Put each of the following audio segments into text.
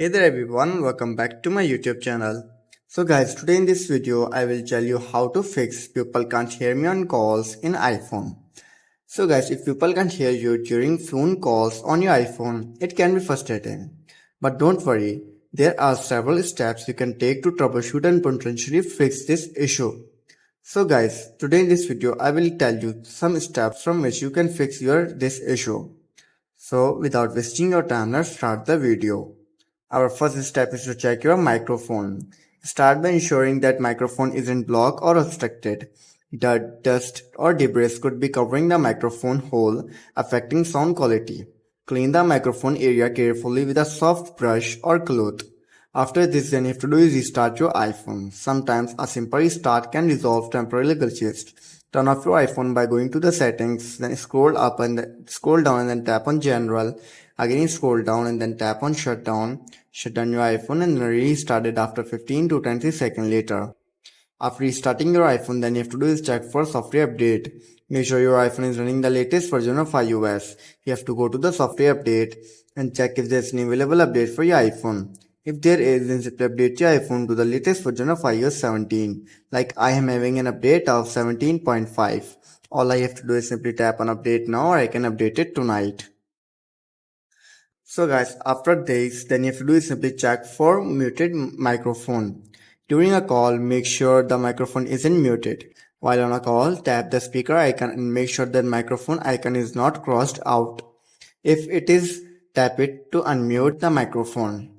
Hey there everyone, welcome back to my YouTube channel. So guys, today in this video I will tell you how to fix people can't hear me on calls in iPhone. So guys, if people can't hear you during phone calls on your iPhone, it can be frustrating. But don't worry, there are several steps you can take to troubleshoot and potentially fix this issue. So guys, today in this video I will tell you some steps from which you can fix this issue. So without wasting your time, let's start the video. Our first step is to check your microphone. Start by ensuring that microphone isn't blocked or obstructed. Dirt, dust or debris could be covering the microphone hole, affecting sound quality. Clean the microphone area carefully with a soft brush or cloth. After this, then you have to do is restart your iPhone. Sometimes a simple restart can resolve temporary glitches. Turn off your iPhone by going to the settings, then scroll up and scroll down and then tap on general. Again scroll down and then tap on shutdown. Shut down your iPhone and restart it after 15 to 20 seconds later. After restarting your iPhone, then you have to do is check for software update. Make sure your iPhone is running the latest version of iOS. You have to go to the software update and check if there's an available update for your iPhone. If there is, then simply update your iPhone to the latest version of iOS 17. Like I am having an update of 17.5. All I have to do is simply tap on update now, or I can update it tonight. So guys, after this, then you have to do is simply check for muted microphone. During a call, make sure the microphone isn't muted. While on a call, tap the speaker icon and make sure the microphone icon is not crossed out. If it is, tap it to unmute the microphone.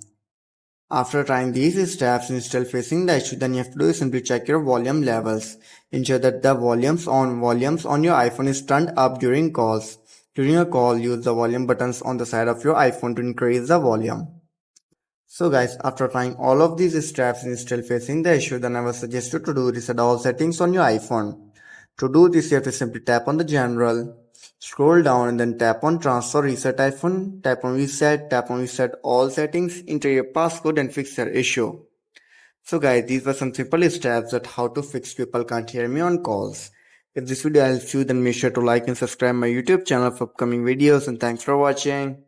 After trying these steps and still facing the issue, then you have to do is simply check your volume levels. Ensure that the volumes on your iPhone is turned up during calls. During a call, use the volume buttons on the side of your iPhone to increase the volume. So guys, after trying all of these steps and still facing the issue, then I would suggest you to do reset all settings on your iPhone. To do this, you have to simply tap on the general, scroll down and then tap on transfer reset iPhone, tap on reset all settings, enter your passcode and fix your issue. So guys, these were some simple steps that how to fix people can't hear me on calls. If this video helps you, then make sure to like and subscribe my YouTube channel for upcoming videos, and thanks for watching.